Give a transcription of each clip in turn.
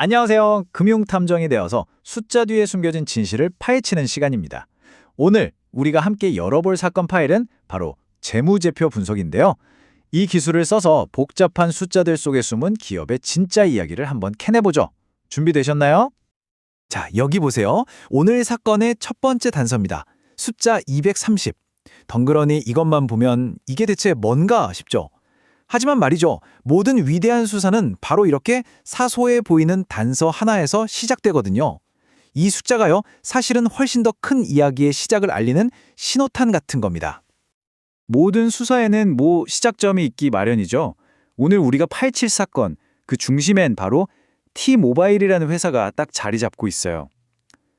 안녕하세요. 금융탐정이 되어서 숫자 뒤에 숨겨진 진실을 파헤치는 시간입니다. 오늘 우리가 함께 열어볼 사건 파일은 바로 재무제표 분석인데요. 이 기술을 써서 복잡한 숫자들 속에 숨은 기업의 진짜 이야기를 한번 캐내보죠. 준비되셨나요? 자, 여기 보세요. 오늘 사건의 첫 번째 단서입니다. 숫자 230. 덩그러니 이것만 보면 이게 대체 뭔가 싶죠? 하지만 말이죠. 모든 위대한 수사는 바로 이렇게 사소해 보이는 단서 하나에서 시작되거든요. 이 숫자가요, 사실은 훨씬 더 큰 이야기의 시작을 알리는 신호탄 같은 겁니다. 모든 수사에는 시작점이 있기 마련이죠. 오늘 우리가 파헤칠 사건, 그 중심엔 바로 T-모바일이라는 회사가 딱 자리 잡고 있어요.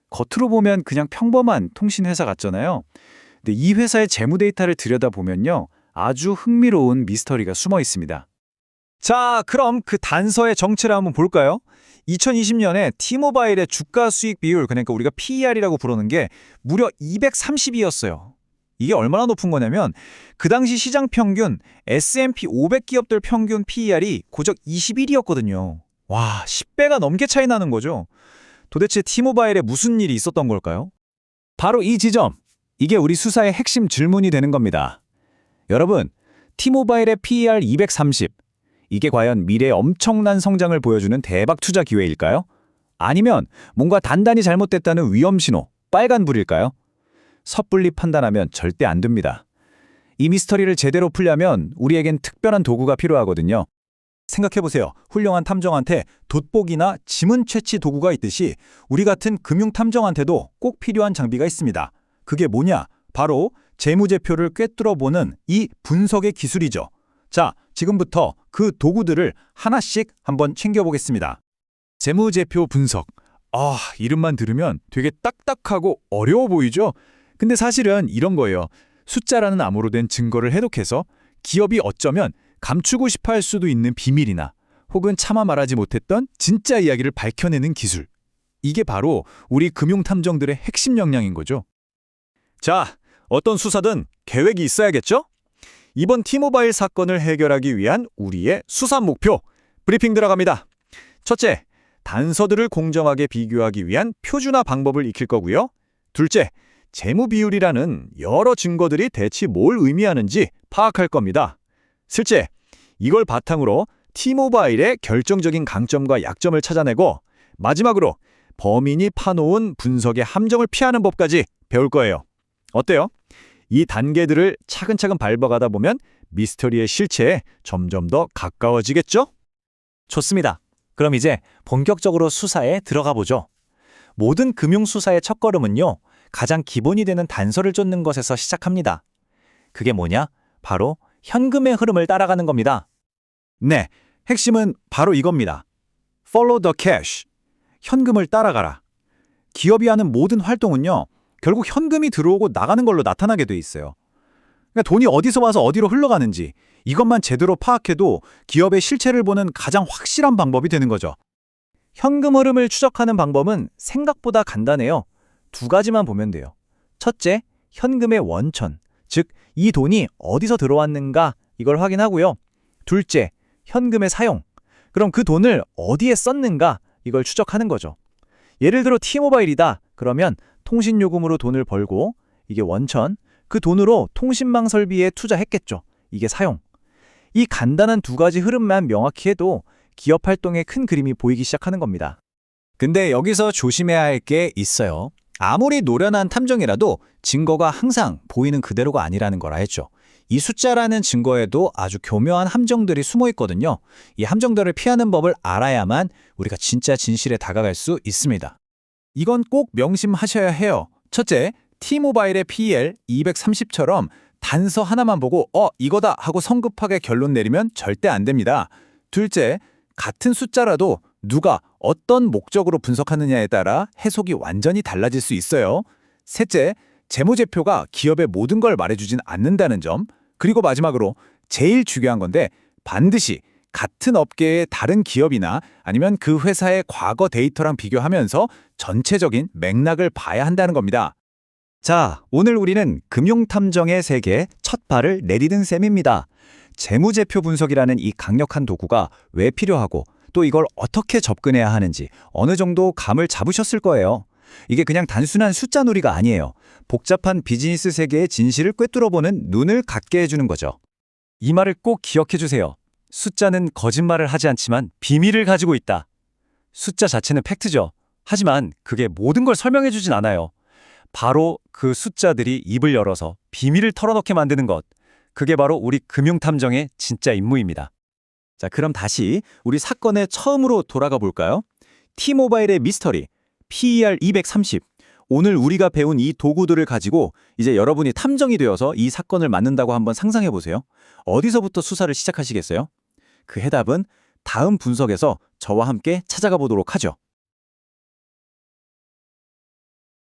겉으로 보면 그냥 평범한 통신회사 같잖아요. 근데 이 회사의 재무 데이터를 들여다보면요, 아주 흥미로운 미스터리가 숨어 있습니다. 자, 그럼 그 단서의 정체를 한번 볼까요? 2020년에 T-모바일의 주가 수익 비율, 그러니까 우리가 PER이라고 부르는 게 무려 230이었어요. 이게 얼마나 높은 거냐면 그 당시 시장 평균 S&P 500 기업들 평균 PER이 고작 21이었거든요. 와, 10배가 넘게 차이 나는 거죠. 도대체 T-모바일에 무슨 일이 있었던 걸까요? 바로 이 지점, 이게 우리 수사의 핵심 질문이 되는 겁니다. 여러분, T-모바일의 PER 230, 이게 과연 미래의 엄청난 성장을 보여주는 대박 투자 기회일까요? 아니면 뭔가 단단히 잘못됐다는 위험 신호, 빨간불일까요? 섣불리 판단하면 절대 안 됩니다. 이 미스터리를 제대로 풀려면 우리에겐 특별한 도구가 필요하거든요. 생각해보세요. 훌륭한 탐정한테 돋보기나 지문 채취 도구가 있듯이 우리 같은 금융탐정한테도 꼭 필요한 장비가 있습니다. 그게 뭐냐? 바로 재무제표를 꿰뚫어보는 이 분석의 기술이죠. 자, 지금부터 그 도구들을 하나씩 한번 챙겨보겠습니다. 재무제표 분석. 이름만 들으면 되게 딱딱하고 어려워 보이죠? 근데 사실은 이런 거예요. 숫자라는 암호로 된 증거를 해독해서 기업이 어쩌면 감추고 싶어 할 수도 있는 비밀이나 혹은 차마 말하지 못했던 진짜 이야기를 밝혀내는 기술. 이게 바로 우리 금융탐정들의 핵심 역량인 거죠. 자, 어떤 수사든 계획이 있어야겠죠? 이번 T-모바일 사건을 해결하기 위한 우리의 수사 목표, 브리핑 들어갑니다. 첫째, 단서들을 공정하게 비교하기 위한 표준화 방법을 익힐 거고요. 둘째, 재무 비율이라는 여러 증거들이 대체 뭘 의미하는지 파악할 겁니다. 셋째, 이걸 바탕으로 T-모바일의 결정적인 강점과 약점을 찾아내고 마지막으로 범인이 파놓은 분석의 함정을 피하는 법까지 배울 거예요. 어때요? 이 단계들을 차근차근 밟아가다 보면 미스터리의 실체에 점점 더 가까워지겠죠? 좋습니다. 그럼 이제 본격적으로 수사에 들어가 보죠. 모든 금융수사의 첫걸음은요, 가장 기본이 되는 단서를 쫓는 것에서 시작합니다. 그게 뭐냐? 바로 현금의 흐름을 따라가는 겁니다. 네, 핵심은 바로 이겁니다. Follow the cash. 현금을 따라가라. 기업이 하는 모든 활동은요, 결국 현금이 들어오고 나가는 걸로 나타나게 돼 있어요. 그러니까 돈이 어디서 와서 어디로 흘러가는지 이것만 제대로 파악해도 기업의 실체를 보는 가장 확실한 방법이 되는 거죠. 현금 흐름을 추적하는 방법은 생각보다 간단해요. 두 가지만 보면 돼요. 첫째, 현금의 원천, 즉 이 돈이 어디서 들어왔는가 이걸 확인하고요. 둘째, 현금의 사용, 그럼 그 돈을 어디에 썼는가 이걸 추적하는 거죠. 예를 들어 T-모바일이다. 그러면 통신요금으로 돈을 벌고 이게 원천, 그 돈으로 통신망 설비에 투자했겠죠. 이게 사용. 이 간단한 두 가지 흐름만 명확히 해도 기업 활동의 큰 그림이 보이기 시작하는 겁니다. 근데 여기서 조심해야 할 게 있어요. 아무리 노련한 탐정이라도 증거가 항상 보이는 그대로가 아니라는 걸 알죠. 이 숫자라는 증거에도 아주 교묘한 함정들이 숨어 있거든요. 이 함정들을 피하는 법을 알아야만 우리가 진짜 진실에 다가갈 수 있습니다. 이건 꼭 명심하셔야 해요. 첫째, T-모바일의 PER 230처럼 단서 하나만 보고 이거다 하고 성급하게 결론 내리면 절대 안 됩니다. 둘째, 같은 숫자라도 누가 어떤 목적으로 분석하느냐에 따라 해석이 완전히 달라질 수 있어요. 셋째, 재무제표가 기업의 모든 걸 말해주진 않는다는 점. 그리고 마지막으로 제일 중요한 건데 반드시 같은 업계의 다른 기업이나 아니면 그 회사의 과거 데이터랑 비교하면서 전체적인 맥락을 봐야 한다는 겁니다. 자, 오늘 우리는 금융탐정의 세계에 첫 발을 내디딘 셈입니다. 재무제표 분석이라는 이 강력한 도구가 왜 필요하고 또 이걸 어떻게 접근해야 하는지 어느 정도 감을 잡으셨을 거예요. 이게 그냥 단순한 숫자 놀이가 아니에요. 복잡한 비즈니스 세계의 진실을 꿰뚫어보는 눈을 갖게 해주는 거죠. 이 말을 꼭 기억해 주세요. 숫자는 거짓말을 하지 않지만 비밀을 가지고 있다. 숫자 자체는 팩트죠. 하지만 그게 모든 걸 설명해 주진 않아요. 바로 그 숫자들이 입을 열어서 비밀을 털어놓게 만드는 것. 그게 바로 우리 금융탐정의 진짜 임무입니다. 자, 그럼 다시 우리 사건의 처음으로 돌아가 볼까요? T모바일의 미스터리, PER 230. 오늘 우리가 배운 이 도구들을 가지고 이제 여러분이 탐정이 되어서 이 사건을 맡는다고 한번 상상해 보세요. 어디서부터 수사를 시작하시겠어요? 그 해답은 다음 분석에서 저와 함께 찾아가 보도록 하죠.